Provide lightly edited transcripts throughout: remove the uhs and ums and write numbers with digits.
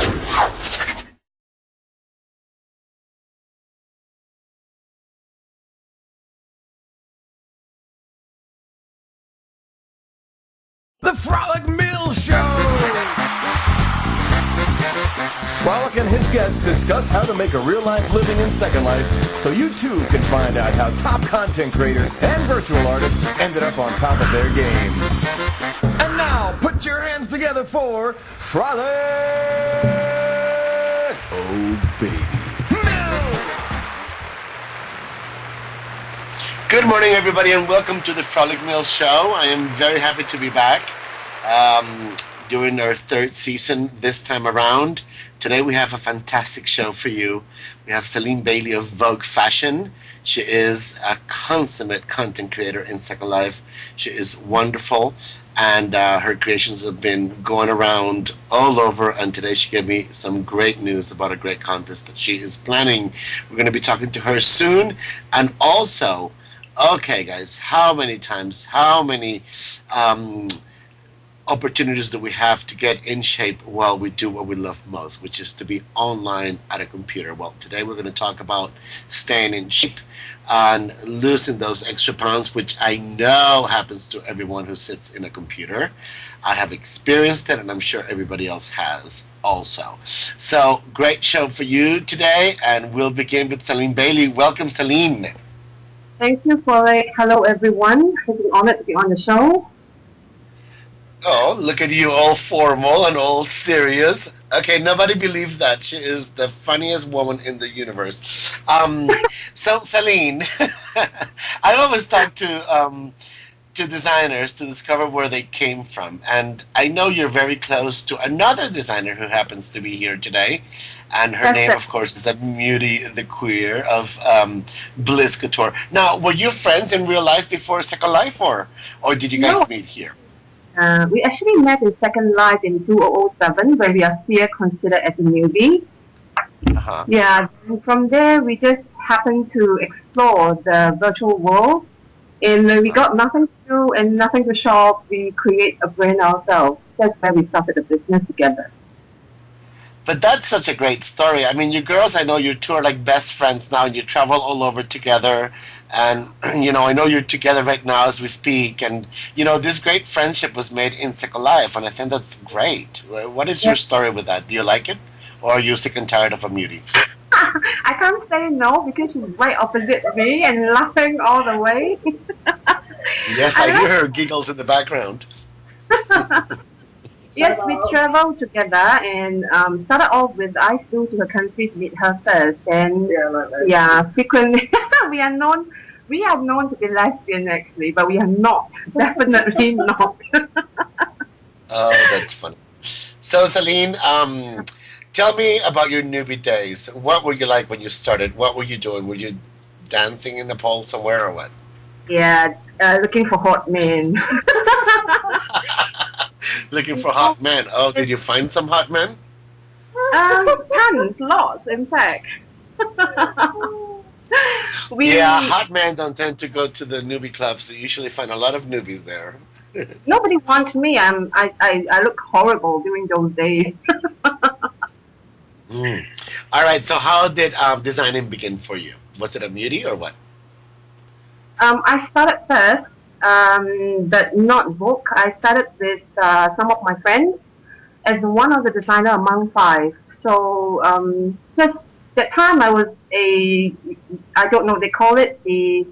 The Frolic Mills Show! Frolic and his guests discuss how to make a real-life living in Second Life so you too can find out how top content creators and virtual artists ended up on top of their game. And now, put your hands together for Frolic! Oh, baby. Mills! Good morning, everybody, and welcome to the Frolic Mills Show. I am very happy to be back doing our third season this time around. Today we have a fantastic show for you. We have Zalyn Bailey of Vogue Fashion. She is a consummate content creator in Second Life. She is wonderful, and her creations have been going around all over, and today she gave me some great news about a great contest that she is planning. We're going to be talking to her soon, and also, okay guys, how many opportunities that we have to get in shape while we do what we love most, which is to be online at a computer. Well, today we're going to talk about staying in shape and losing those extra pounds, which I know happens to everyone who sits in a computer. I have experienced it, and I'm sure everybody else has also. So, great show for you today, and we'll begin with Zalyn Bailey. Welcome, Zalyn. Thank you, Frolic. Hello, everyone. It's an honor to be on the show. Oh, look at you, all formal and all serious. Okay, nobody believes that. She is the funniest woman in the universe. So, Zalyn, I always talk to designers to discover where they came from. And I know you're very close to another designer who happens to be here today. And her name, of course, is Muti the Queer of Bliss Couture. Now, were you friends in real life before Second Life, or did you guys meet here? We actually met in Second Life in 2007, where we are still considered as a newbie. Uh-huh. Yeah, and from there we just happened to explore the virtual world. And when we got nothing to do and nothing to shop, we create a brand ourselves. That's where we started the business together. But that's such a great story. I mean, you girls, I know you two are like best friends now, and you travel all over together. And, you know, I know you're together right now as we speak. And, you know, this great friendship was made in Second Life, and I think that's great. What is your story with that? Do you like it? Or are you sick and tired of a Muti? I can't say no because she's right opposite me and laughing all the way. Yes, I hear her giggles in the background. Yes, we traveled together and started off with I flew to her country to meet her first. And frequently we are known to be lesbian actually, but we are not. Definitely not. Oh, that's funny. So, Zalyn, tell me about your newbie days. What were you like when you started? What were you doing? Were you dancing in Nepal somewhere or what? Yeah, looking for hot men. Looking for hot men. Oh, did you find some hot men? Tons, lots, in fact. Hot men don't tend to go to the newbie clubs. You usually find a lot of newbies there. Nobody wants me. I look horrible during those days. All right. So, how did designing begin for you? Was it a Muti or what? I started first. But not Vogue. I started with some of my friends as one of the designer among 5. So just that time I was I don't know, they call it the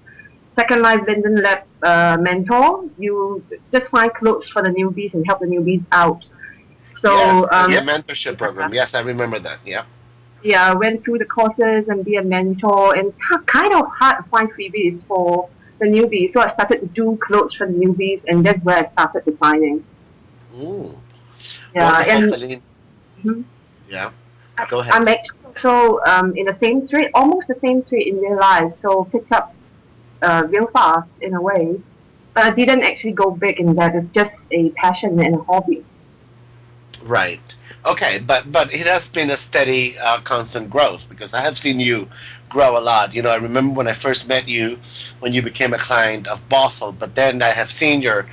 Second Life Linden Lab mentor. You just find clothes for the newbies and help the newbies out. So yes, mentorship program. Yes, I remember that. Yeah. Yeah, I went through the courses and be a mentor, and kind of hard to find freebies for the newbies, so I started to do clothes for the newbies, and that's where I started designing. Yeah, and yeah, go ahead. I'm actually also in the same trade, almost the same trade in real life, so picked up real fast in a way. But I didn't actually go big in that. It's just a passion and a hobby. Right. Okay, but it has been a steady, constant growth, because I have seen you grow a lot. You know, I remember when I first met you, when you became a client of Bossel, but then I have seen your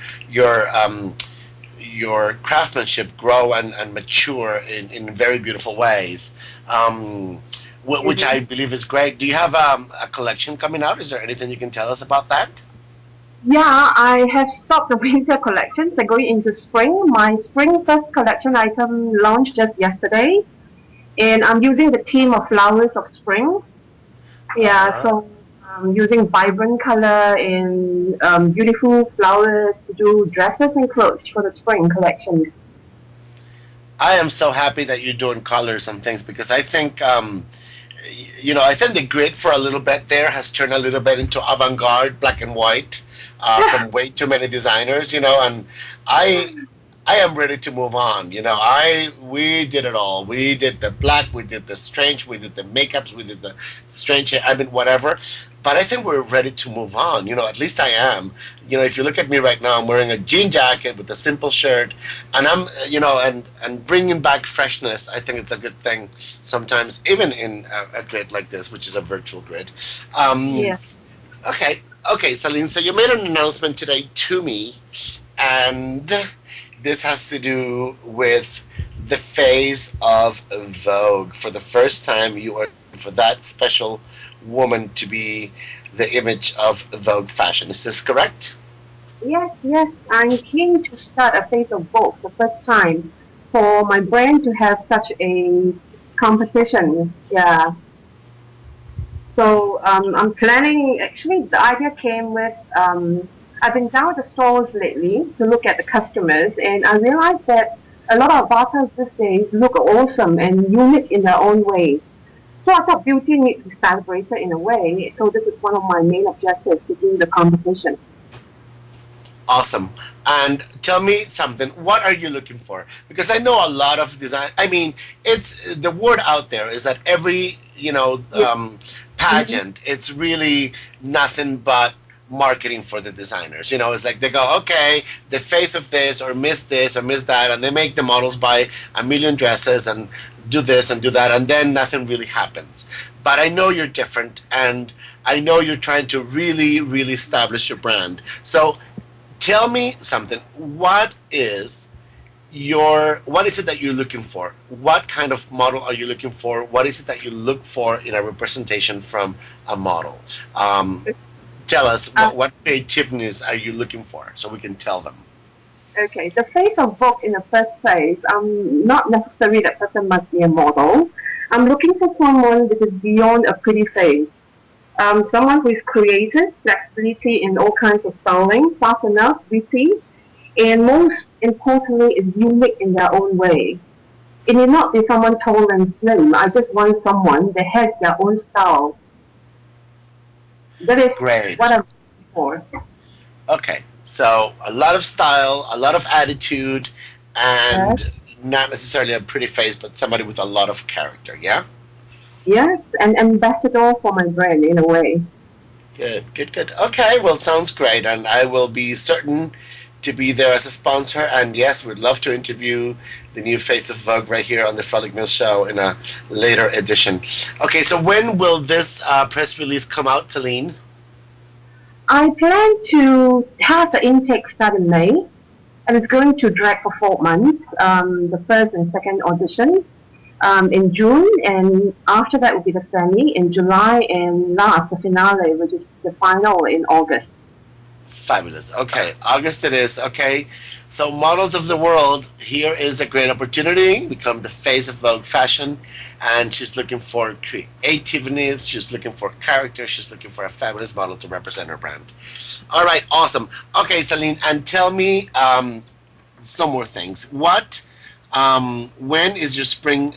your craftsmanship grow and mature in very beautiful ways, which I believe is great. Do you have a collection coming out? Is there anything you can tell us about that? Yeah, I have stopped the winter collections. They're going into spring. My spring first collection item launched just yesterday, and I'm using the theme of flowers of spring. Yeah, so I'm using vibrant color and beautiful flowers to do dresses and clothes for the spring collection. I am so happy that you're doing colors and things because I think, I think the grid for a little bit there has turned a little bit into avant-garde, black and white, from way too many designers, and I I am ready to move on. We did it all. We did the black, we did the strange, we did the makeups, we did the strange hair, whatever. But I think we're ready to move on. At least I am. If you look at me right now, I'm wearing a jean jacket with a simple shirt, and I'm, and bringing back freshness. I think it's a good thing sometimes, even in a grid like this, which is a virtual grid. Yes. Okay, Zalyn. So you made an announcement today to me, and this has to do with the face of Vogue. For the first time, you are for that special woman to be the image of Vogue fashion. Is this correct? Yes. I'm keen to start a face of Vogue the first time for my brand to have such a competition. Yeah. So I'm planning. Actually, the idea came with. I've been down at the stores lately to look at the customers, and I realized that a lot of avatars these days look awesome and unique in their own ways. So I thought beauty needs to be celebrated in a way. So this is one of my main objectives to do the competition. Awesome. And tell me something. What are you looking for? Because I know a lot of design. I mean, it's the word out there is that every pageant, it's really nothing but marketing for the designers. It's like they go, okay, the face of this or miss that, and they make the models buy a million dresses and do this and do that, and then nothing really happens. But I know you're different, and I know you're trying to really, really establish your brand. So tell me something. What is it that you're looking for? What kind of model are you looking for? What is it that you look for in a representation from a model? Tell us what creativeness are you looking for so we can tell them. Okay, the face of Vogue in the first place, not necessarily that person must be a model. I'm looking for someone that is beyond a pretty face. Someone who is creative, flexibility in all kinds of styling, fast enough, witty, and most importantly is unique in their own way. It may not be someone tall and slim. I just want someone that has their own style. That is Great. what I'm looking for. Okay, so a lot of style, a lot of attitude, and not necessarily a pretty face, but somebody with a lot of character, yeah? Yes, an ambassador for my brand in a way. Good. Okay, well, sounds great, and I will be certain to be there as a sponsor, and yes, we'd love to interview the new face of Vogue right here on the Frolic Mills Show in a later edition. Okay, so when will this press release come out, Zalyn? I plan to have the intake start in May, and it's going to drag for 4 months. The first and second audition in June, and after that will be the semi in July, and last the finale, which is the final in August. Fabulous. Okay, August it is. Okay, so models of the world, here is a great opportunity. Become the face of Vogue fashion, and she's looking for creativeness. She's looking for character. She's looking for a fabulous model to represent her brand. All right, awesome. Okay, Zalyn, and tell me some more things. When is your spring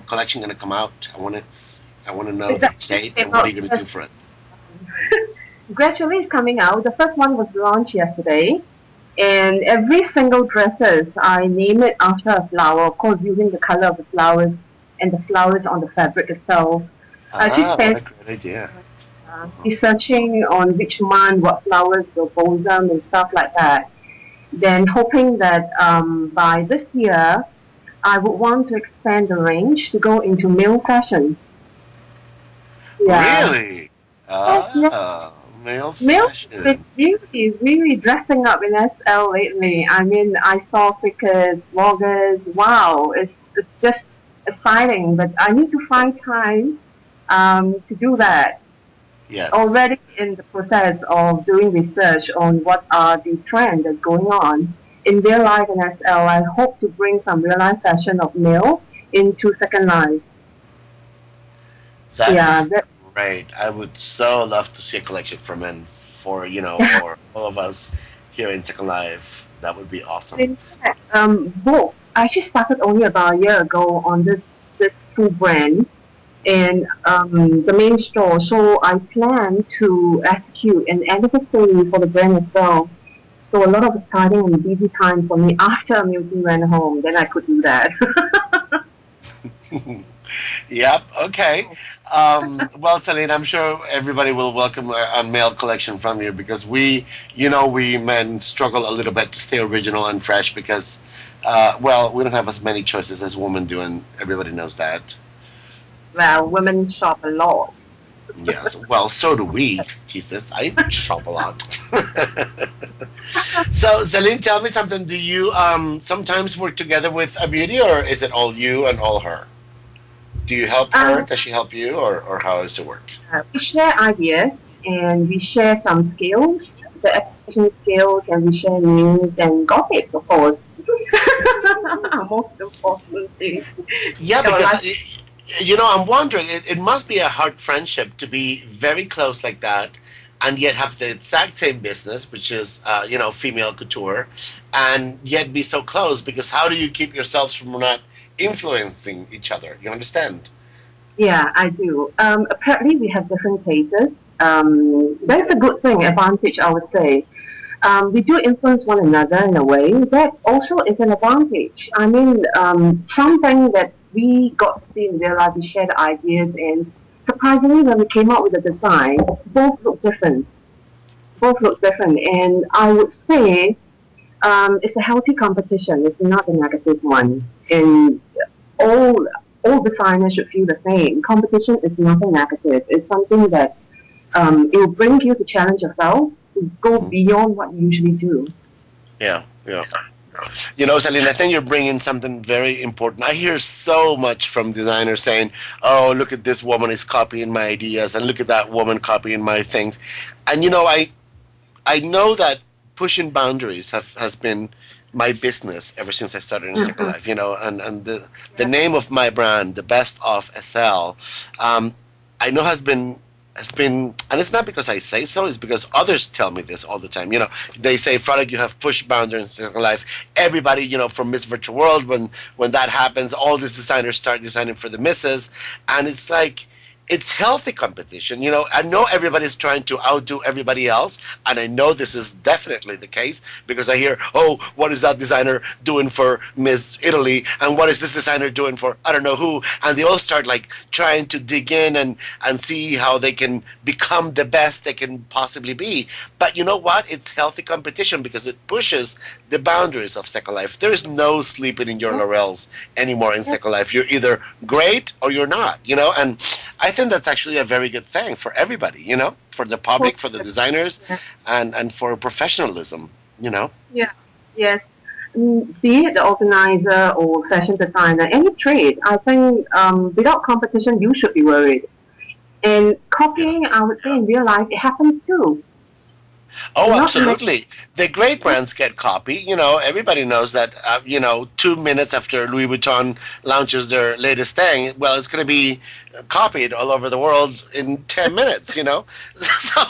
collection going to come out? I want to know the date and what are you going to do for it. Gradually it's coming out. The first one was launched yesterday, and every single dresses I name it after a flower, of course using the color of the flowers and the flowers on the fabric itself. I just what a great idea. Researching on which month, what flowers will blossom and stuff like that. Then hoping that by this year I would want to expand the range to go into male fashion. Really? Yeah. Male Milk is fashion. really, really dressing up in SL lately. I mean, I saw pickers, vloggers. Wow, it's just exciting. But I need to find time to do that. Yes. Already in the process of doing research on what are the trends that's going on in real life in SL. I hope to bring some real life fashion of male into Second Life. That Yeah, is that great. I would so love to see a collection for men, for all of us here in Second Life. That would be awesome. in fact, Vogue. I actually started only about a year ago on this food brand in the main store. So I plan to execute an advocacy for the brand as well. So a lot of exciting and busy time for me after Milton went home. Then I could do that. Yep. Okay. Well, Celine, I'm sure everybody will welcome a male collection from you because we men struggle a little bit to stay original and fresh because, well, we don't have as many choices as women do, and everybody knows that. Well, women shop a lot. Yes. Well, so do we. Jesus, I shop a lot. So, Celine, tell me something. Do you sometimes work together with a beauty, or is it all you and all her? Do you help her? Um, Does she help you, or how does it work? we share ideas and we share some skills, the application skills, and we share news and gossips, of course. Most importantly, Yeah, so because like I'm wondering. It must be a hard friendship to be very close like that, and yet have the exact same business, which is female couture, and yet be so close. Because how do you keep yourselves from not influencing each other? You understand? yeah, I do. Apparently, we have different tastes. That's a good thing, advantage, I would say. We do influence one another in a way. That also is an advantage. I mean, something that we got to see in real life, we shared ideas, and surprisingly, when we came up with the design, both look different. Both look different, and I would say it's a healthy competition. It's not a negative one, and all all designers should feel the same. Competition is nothing negative. It's something that it will bring you to challenge yourself to go Mhm. beyond what you usually do. Yeah, yeah. Celine, I think you're bringing something very important. I hear so much from designers saying, "Oh, look at this woman is copying my ideas, and look at that woman copying my things." And I know that pushing boundaries has been my business ever since I started in Second Mhm. Life. And the Yeah. name of my brand, the Best of SL, I know has been, and it's not because I say so, it's because others tell me this all the time. They say, Frolic, you have pushed boundaries in Second Life. Everybody, from Miss Virtual World, when that happens, all these designers start designing for the misses, and it's like it's healthy competition. I know everybody's trying to outdo everybody else, and I know this is definitely the case because I hear, oh, what is that designer doing for Miss Italy, and what is this designer doing for I don't know who, and they all start like trying to dig in and see how they can become the best they can possibly be. But you know what? It's healthy competition because it pushes the boundaries of Second Life. There is no sleeping in your Yeah. laurels anymore in Yeah. Second Life. You're either great or you're not. And I think that's actually a very good thing for everybody, for the public, for the designers, Yeah. and for professionalism. Yeah. Yes. Be it the organizer or fashion designer, any trade, I think without competition, you should be worried. And Yeah. copying, I would say in real life, it happens too. Oh, Not like, absolutely. The great brands get copy. Everybody knows that, 2 minutes after Louis Vuitton launches their latest thing, well, it's going to be copied all over the world in 10 minutes. So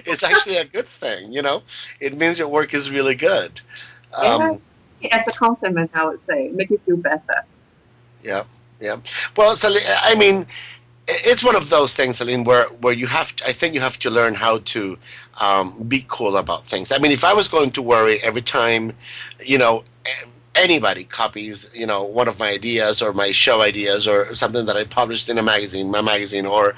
it's actually a good thing. It means your work is really good. yeah, Um, as a compliment, I would say, make you feel better. yeah, yeah. Well, I mean, it's one of those things, Aline, where I think you have to learn how to be cool about things. I mean, if I was going to worry every time, anybody copies, one of my ideas or my show ideas or something that I published in my magazine, or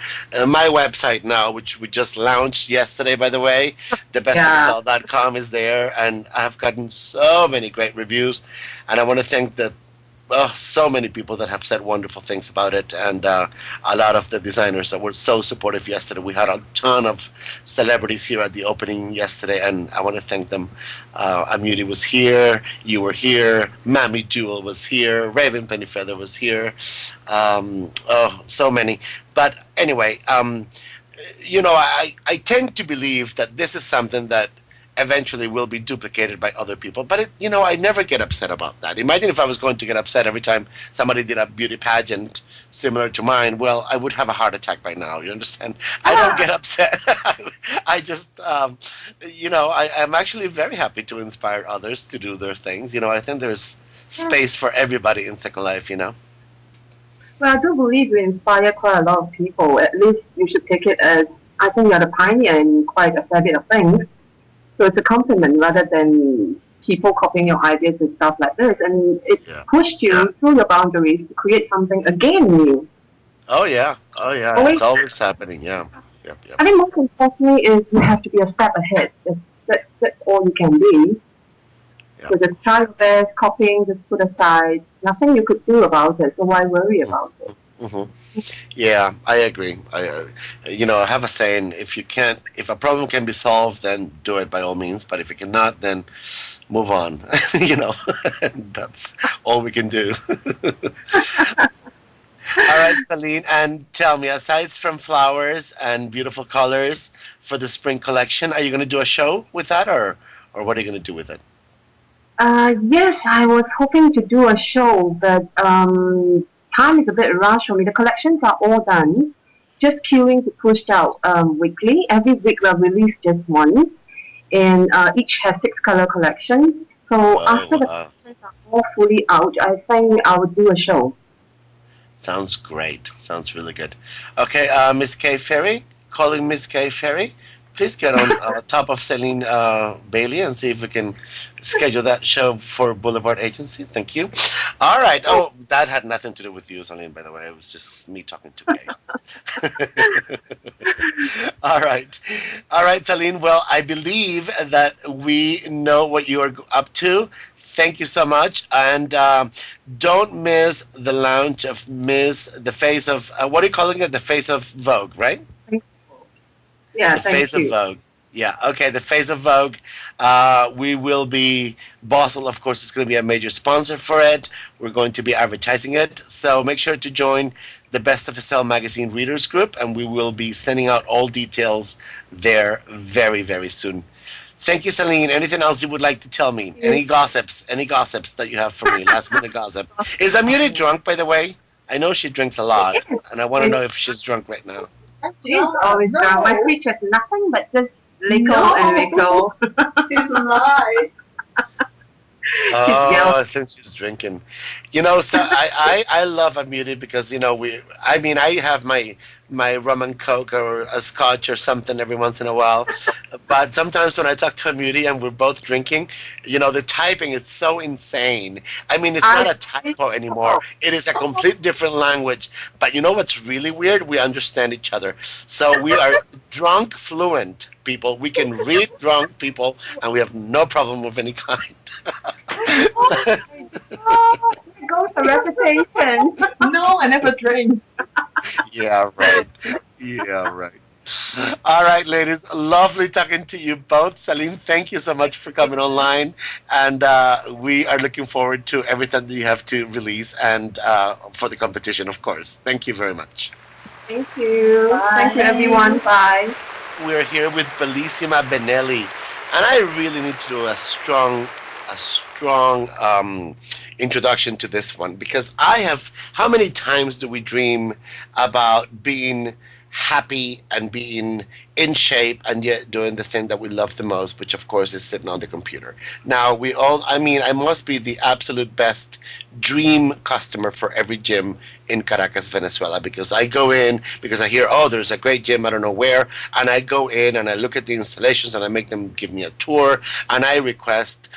my website now, which we just launched yesterday, by the way, Yeah. thebestofsl.com is there, and I've gotten so many great reviews, and I want to thank the so many people that have said wonderful things about it, and a lot of the designers that were so supportive yesterday. We had a ton of celebrities here at the opening yesterday, and I want to thank them. Amuti was here, you were here, Mammy Jewel was here, Raven Pennyfeather was here. So many. But anyway, I tend to believe that this is something that eventually will be duplicated by other people. But I never get upset about that. Imagine if I was going to get upset every time somebody did a beauty pageant similar to mine. Well, I would have a heart attack by now. You understand? I don't get upset. I just, I'm actually very happy to inspire others to do their things. I think there's space for everybody in Second Life. Well, I do believe you inspire quite a lot of people. At least you should take it as, I think you're the pioneer in quite a fair bit of things. So it's a compliment rather than people copying your ideas and stuff like this. And it pushed you through your boundaries to create something again new. Oh, yeah. It's always happening, yeah. Yep. I think most importantly is you have to be a step ahead. That's all you can be. Yep. So just try your best, copying, just put aside. Nothing you could do about it, so why worry about it? Mm-hmm. Yeah, I agree. I have a saying: if a problem can be solved, then do it by all means. But if it cannot, then move on. That's all we can do. All right, Zalyn, and tell me, aside from flowers and beautiful colors for the spring collection, are you going to do a show with that, or what are you going to do with it? Yes, I was hoping to do a show, but time is a bit rushed for me. The collections are all done, just queuing to push out weekly. Every week we'll release just one, and each has 6 color collections. So after the collections are all fully out, I think I would do a show. Sounds great. Sounds really good. Okay, Miss Kay Ferry, calling Miss Kay Ferry. Please get on top of Zalyn Bailey and see if we can schedule that show for Boulevard Agency. Thank you. All right. Oh, that had nothing to do with you, Zalyn, by the way. It was just me talking to Kay. All right. All right, Zalyn. Well, I believe that we know what you are up to. Thank you so much. And don't miss the launch of the face of, what are you calling it? The face of Vogue, right? Yeah, the face of Vogue. Yeah, okay, the face of Vogue. We will be, Boston, of course, is going to be a major sponsor for it. We're going to be advertising it. So make sure to join the Best of SL Magazine Readers Group, and we will be sending out all details there very, very soon. Thank you, Zalyn. Anything else you would like to tell me? Any gossips that you have for me? Last minute gossip. Is Amuti drunk, by the way? I know she drinks a lot, and I want to know if she's drunk right now. She's always drunk. My fridge has nothing but just liquor and liquor. She's alive. Oh, I think she's drinking. So I love Amuti because I have my rum and coke or a scotch or something every once in a while, but sometimes when I talk to Amuti and we're both drinking, the typing is so insane. I mean, it's not a typo anymore. It is a complete different language. But you know what's really weird? We understand each other. So we are drunk fluent people. We can read drunk people, and we have no problem of any kind. Oh, there goes the reputation. No, I never drink. Yeah, right. All right, ladies. Lovely talking to you both. Zalyn, thank you so much for coming online. And we are looking forward to everything that you have to release and for the competition, of course. Thank you very much. Thank you. Bye. Thank you, everyone. Bye. We're here with Bellisima Benelli. And I really need to do a strong introduction to this one, because how many times do we dream about being happy and being in shape and yet doing the thing that we love the most, which of course is sitting on the computer. Now I must be the absolute best dream customer for every gym in Caracas, Venezuela, because I go in because I hear, there's a great gym, I don't know where, and I go in and I look at the installations and I make them give me a tour, and I request,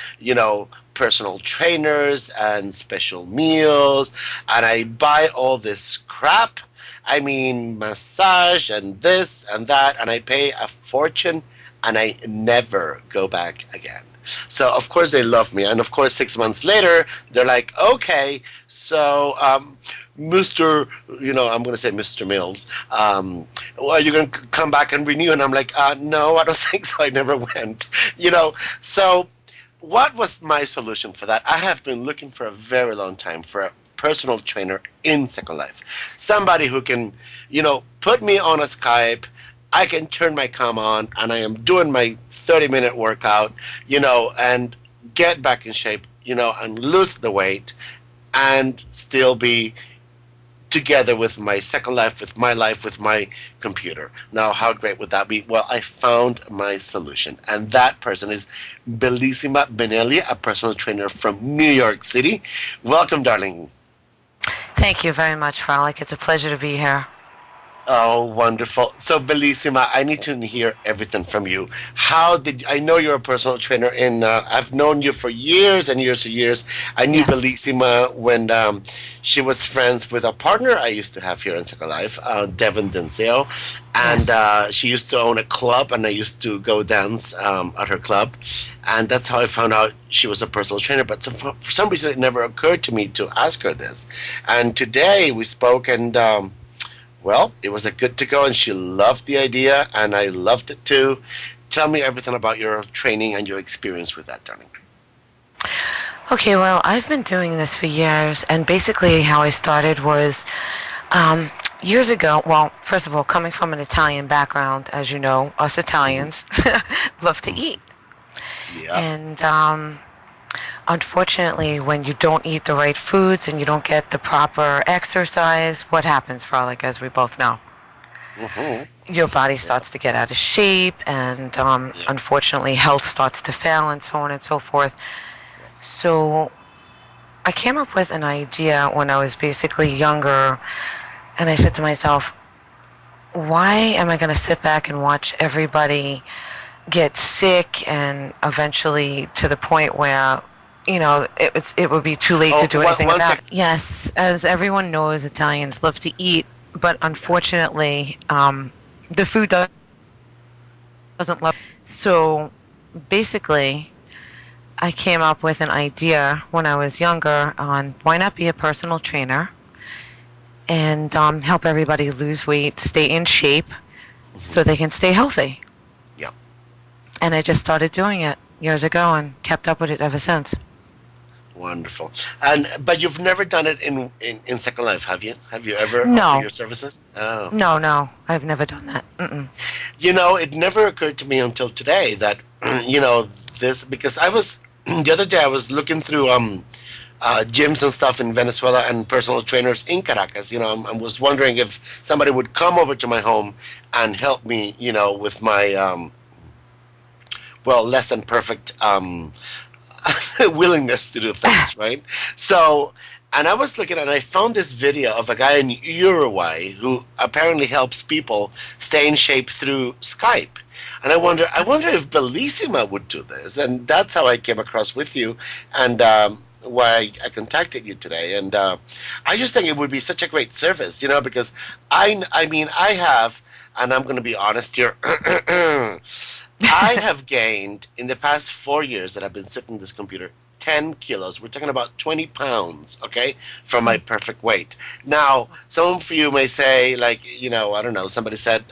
personal trainers and special meals, and I buy all this crap. I mean, massage and this and that, and I pay a fortune, and I never go back again. So of course they love me, and of course 6 months later they're like, okay, so Mr. I'm going to say Mr. Mills, well, you're going to come back and renew, and I'm like, no, I don't think so. I never went. So what was my solution for that? I have been looking for a very long time for a personal trainer in Second Life, somebody who can, put me on a Skype. I can turn my cam on, and I am doing my 30-minute workout, and get back in shape, and lose the weight, and still be together with my Second Life, with my life, with my computer. Now, how great would that be? Well, I found my solution, and that person is Bellisima Benelli, a personal trainer from New York City. Welcome, darling. Thank you very much, Frolic. It's a pleasure to be here. Oh, wonderful. So, Bellisima, I need to hear everything from you. I know you're a personal trainer, and I've known you for years and years and years. I knew Bellisima when she was friends with a partner I used to have here in Second Life, Devin Denseo. And she used to own a club, and I used to go dance at her club. And that's how I found out she was a personal trainer. But for some reason, it never occurred to me to ask her this. And today we spoke, and well, it was a good to go, and she loved the idea, and I loved it too. Tell me everything about your training and your experience with that, darling. Okay, well, I've been doing this for years, and basically how I started was years ago. Well, first of all, coming from an Italian background, as you know, us Italians love to eat. Yeah. And unfortunately, when you don't eat the right foods and you don't get the proper exercise, what happens, Frolic, as we both know? Mm-hmm. Your body starts to get out of shape, and unfortunately, health starts to fail, and so on and so forth. So I came up with an idea when I was basically younger, and I said to myself, why am I going to sit back and watch everybody get sick, and eventually to the point where it would be too late to do anything about it. Yes, as everyone knows, Italians love to eat, but unfortunately, the food doesn't love. So basically, I came up with an idea when I was younger on why not be a personal trainer and help everybody lose weight, stay in shape, so they can stay healthy. Yeah. And I just started doing it years ago and kept up with it ever since. Wonderful. But you've never done it in Second Life, have you? Have you ever No. offered your services? Oh. No, I've never done that. Mm-mm. It never occurred to me until today that, this, because the other day I was looking through gyms and stuff in Venezuela and personal trainers in Caracas. I was wondering if somebody would come over to my home and help me, with my, less than perfect willingness to do things, right? So, and I was looking and I found this video of a guy in Uruguay who apparently helps people stay in shape through Skype. And I wonder if Bellisima would do this. And that's how I came across with you, and why I contacted you today. And I just think it would be such a great service, because I have, and I'm going to be honest here, I have gained, in the past 4 years that I've been sitting at this computer, 10 kilos. We're talking about 20 pounds, okay, from my perfect weight. Now, some of you may say, like, I don't know, somebody said,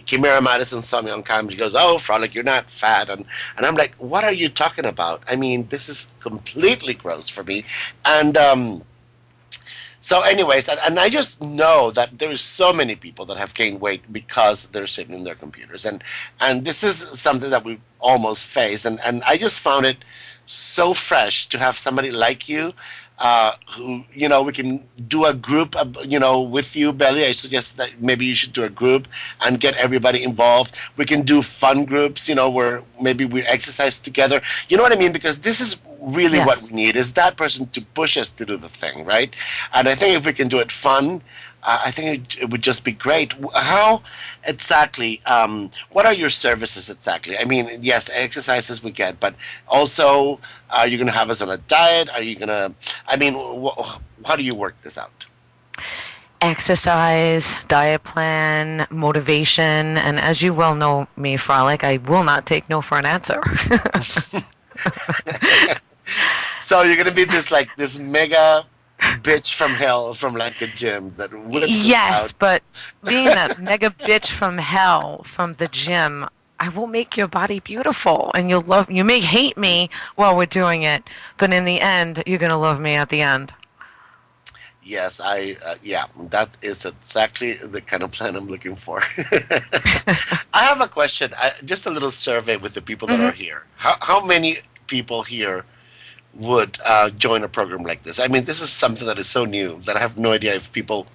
Kimera Madison saw me on cam. She goes, "Oh, Frolic, you're not fat." And I'm like, what are you talking about? I mean, this is completely gross for me. And so anyways, and I just know that there is so many people that have gained weight because they're sitting in their computers. And this is something that we almost faced. And I just found it so fresh to have somebody like you, who, we can do a group, with you, Belly. I suggest that maybe you should do a group and get everybody involved. We can do fun groups, where maybe we exercise together. You know what I mean? Because this is really what we need, is that person to push us to do the thing, right? And I think if we can do it fun, I think it would just be great. How exactly, what are your services exactly? I mean, yes, exercises we get, but also, are you going to have us on a diet? Are you going to, how do you work this out? Exercise, diet plan, motivation, and as you well know me, Frolic, I will not take no for an answer. So you're gonna be this mega bitch from hell from like a gym that whips us Yes, out. but being that mega bitch from hell from the gym, I will make your body beautiful, and you'll love. You may hate me while we're doing it, but in the end, you're gonna love me at the end. Yes, yeah, that is exactly the kind of plan I'm looking for. I have a question, just a little survey with the people that Hmm. are here. How many people here would join a program like this? I mean, this is something that is so new that I have no idea if people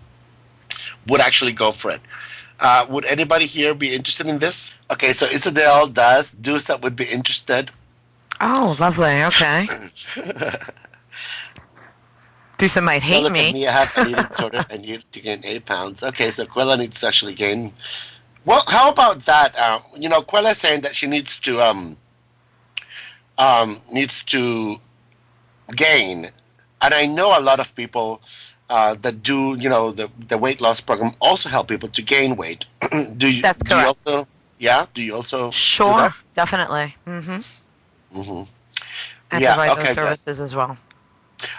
would actually go for it. Would anybody here be interested in this? Okay, so Isadel does. Deuce that would be interested. Oh, lovely. Okay. Lisa might Now hate look at me. me. I need I need to gain 8 pounds. Okay, so Quella needs to actually gain. Well, how about that? Quella's saying that she needs to gain, and I know a lot of people that do the weight loss program also help people to gain weight. That's Do you correct. also do you also do Sure, that? definitely. Hmm. Hmm. I Yeah. provide those Okay. Good. services as well.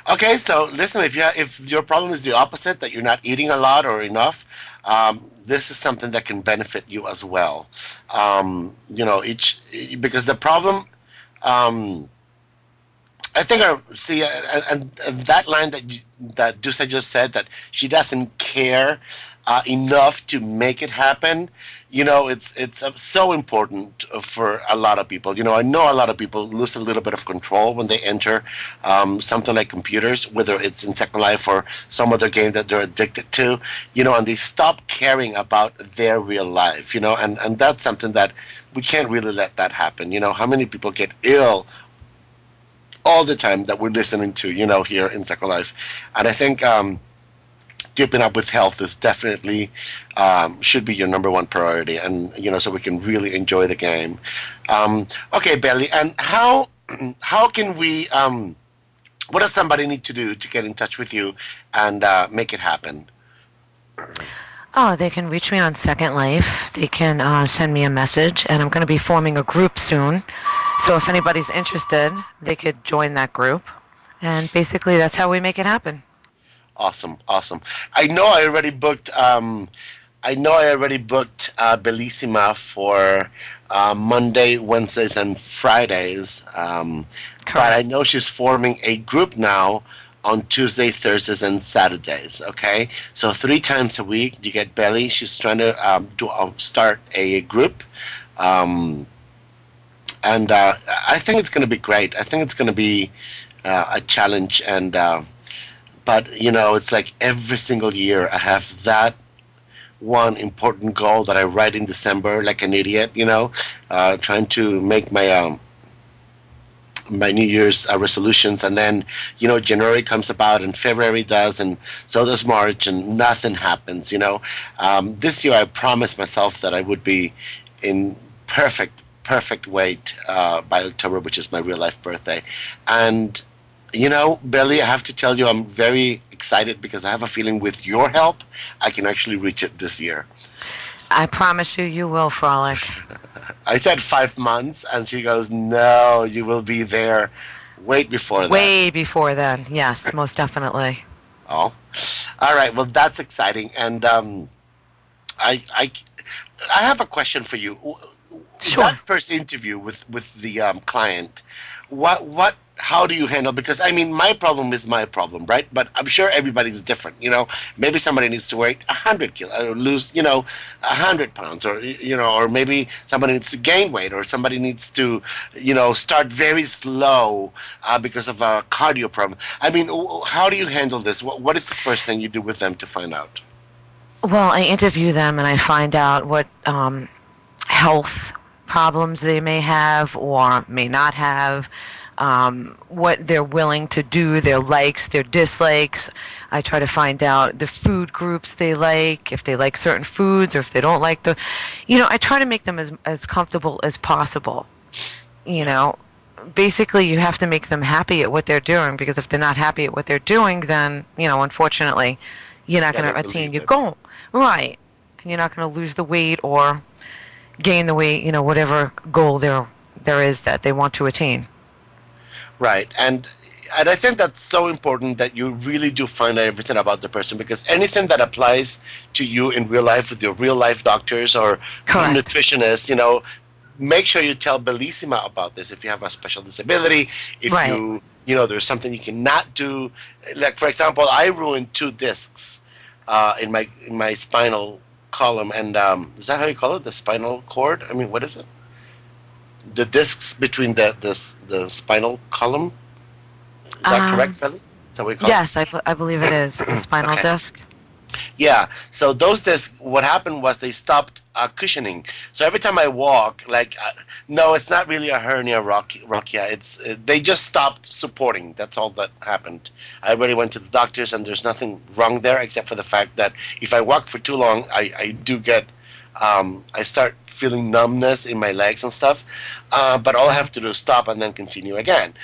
Okay. So listen, if your problem is the opposite, that you're not eating a lot or enough, this is something that can benefit you as well. Each because the problem. Um, I think I see, and that line that Dusa just said, that she doesn't care enough to make it happen. It's so important for a lot of people. I know a lot of people lose a little bit of control when they enter something like computers, whether it's in Second Life or some other game that they're addicted to. And they stop caring about their real life. And that's something that we can't really let that happen. How many people get ill all the time that we're listening to, here in Second Life. And I think keeping up with health is definitely should be your number one priority, and so we can really enjoy the game. Okay, Belly, and how can we? What does somebody need to do to get in touch with you and make it happen? Oh, they can reach me on Second Life. They can send me a message, and I'm going to be forming a group soon. So if anybody's interested, they could join that group. And basically, that's how we make it happen. Awesome, awesome. I know I already booked. Bellisima for Monday, Wednesdays, and Fridays. But I Correct. know she's forming a group now on Tuesday, Thursdays, and Saturdays. Okay, so 3 times a week you get Belly. She's trying to start a group. Um, and I think it's going to be great. I think it's going to be a challenge, and but it's like every single year I have that one important goal that I write in December, like an idiot, trying to make my New Year's resolutions, and then January comes about, and February does, and so does March, and nothing happens. This year I promised myself that I would be in perfect weight by October, which is my real life birthday. And Billy, I have to tell you, I'm very excited because I have a feeling with your help, I can actually reach it this year. I promise you, you will, Frolic. I said 5 months, and she goes, "No, you will be there. Wait before that." Way before then. Yes, most definitely. Oh, all right. Well, that's exciting, and I, I, I have a question for you. Sure. That first interview with the client, how do you handle? Because I mean, my problem is my problem, right? But I'm sure everybody's different. Maybe somebody needs to weigh 100 kilos, or lose 100 pounds, or maybe somebody needs to gain weight, or somebody needs to start very slow because of a cardio problem. I mean, how do you handle this? What is the first thing you do with them to find out? Well, I interview them and I find out what health problems they may have or may not have, what they're willing to do, their likes, their dislikes. I try to find out the food groups they like, if they like certain foods or if they don't like I try to make them as comfortable as possible. You know, Basically you have to make them happy at what they're doing, because if they're not happy at what they're doing, then, unfortunately, you're not Yeah, going they're to gonna attain leave your it. goal. Right. And you're not going to lose the weight or gain the weight, whatever goal there is that they want to attain. Right. And I think that's so important that you really do find out everything about the person, because anything that applies to you in real life with your real life doctors or Correct. nutritionists, make sure you tell Bellissima about this. If you have a special disability, if Right. there's something you cannot do. Like, for example, I ruined 2 discs in my spinal column. And is that how you call it? The spinal cord? I mean, what is it? The discs between the spinal column? Is that correct, Belly? Is that what you call it? Yes, I believe it is. The spinal Okay. disc. Yeah. So those discs, what happened was they stopped cushioning. So every time I walk, no, it's not really a hernia, Rokia. They just stopped supporting. That's all that happened. I already went to the doctors, and there's nothing wrong there except for the fact that if I walk for too long, I do get, I start feeling numbness in my legs and stuff. But all I have to do is stop and then continue again.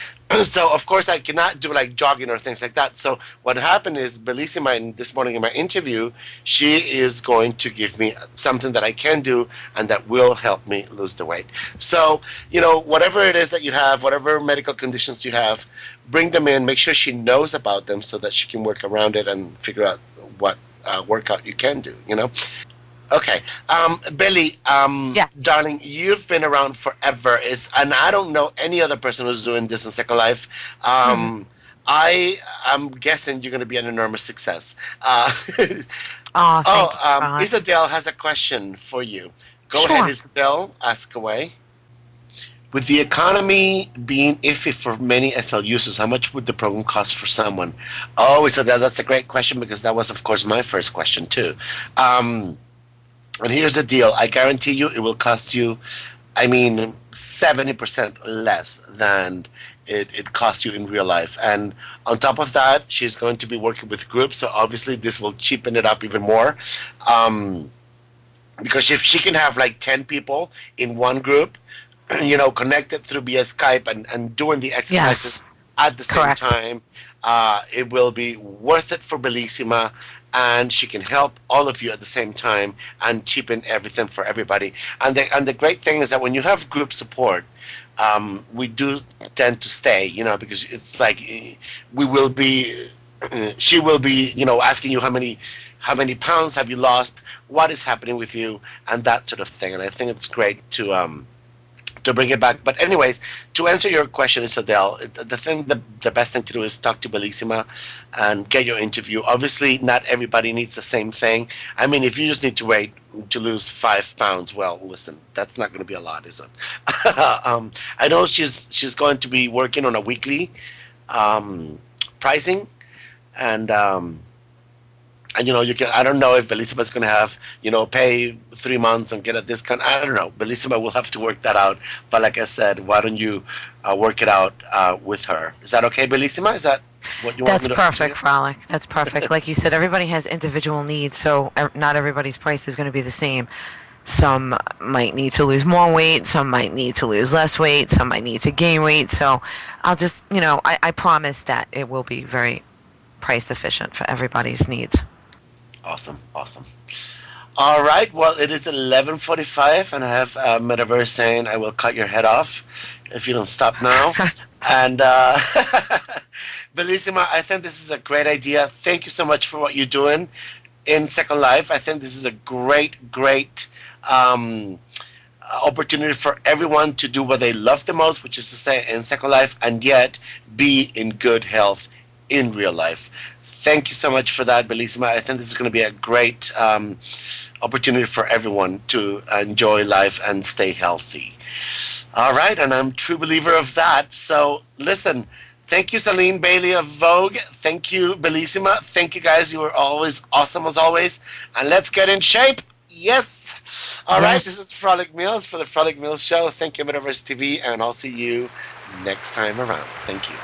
So of course I cannot do like jogging or things like that. So what happened is Bellissima, this morning in my interview, she is going to give me something that I can do and that will help me lose the weight. So whatever it is that you have, whatever medical conditions you have, bring them in. Make sure she knows about them so that she can work around it and figure out what workout you can do. Okay, Billy, Yes. darling, you've been around forever, and I don't know any other person who's doing this in Second Life. I am guessing you're going to be an enormous success. Oh, thank you, Frolic. Isadel has a question for you. Go Sure. ahead, Isadel, ask away. With the economy being iffy for many SL users, how much would the program cost for someone? Oh, Isadel, that's a great question, because that was, of course, my first question, too. And here's the deal. I guarantee you it will cost you, 70% less than it costs you in real life. And on top of that, she's going to be working with groups, so obviously this will cheapen it up even more. Because if she can have like 10 people in one group, connected through via Skype and doing the exercises at the same Correct. time, it will be worth it for Bellissima, and she can help all of you at the same time and cheapen everything for everybody. And the great thing is that when you have group support, we do tend to stay, because it's like we will be, she will be, asking you how many pounds have you lost, what is happening with you, and that sort of thing. And I think it's great to bring it back. But anyways, to answer your question, Isadel, the best thing to do is talk to Bellissima and get your interview. Obviously, not everybody needs the same thing. If you just need to lose 5 pounds, well, listen, that's not going to be a lot, is it? I know she's going to be working on a weekly pricing, and you can. I don't know if Bellissima's going to have, pay 3 months and get a discount. I don't know. Bellissima will have to work that out. But like I said, why don't you work it out with her? Is that okay, Bellissima? Is that what you want That's me to perfect, Frolic. That's perfect. Like you said, everybody has individual needs, so not everybody's price is going to be the same. Some might need to lose more weight, some might need to lose less weight, some might need to gain weight. So I'll just, I promise that it will be very price efficient for everybody's needs. Awesome. All right. Well, it is 11:45, and I have Metaverse saying I will cut your head off if you don't stop now. And Bellissima, I think this is a great idea. Thank you so much for what you're doing in Second Life. I think this is a great opportunity for everyone to do what they love the most, which is to stay in Second Life and yet be in good health in real life. Thank you so much for that, Bellisima. I think this is going to be a great opportunity for everyone to enjoy life and stay healthy. All right, and I'm a true believer of that. So listen, thank you, Zalyn Bailey of Vogue. Thank you, Bellissima. Thank you, guys. You were always awesome as always. And let's get in shape. Yes. All right, this is Frolic Mills for the Frolic Mills Show. Thank you, Metaverse TV, and I'll see you next time around. Thank you.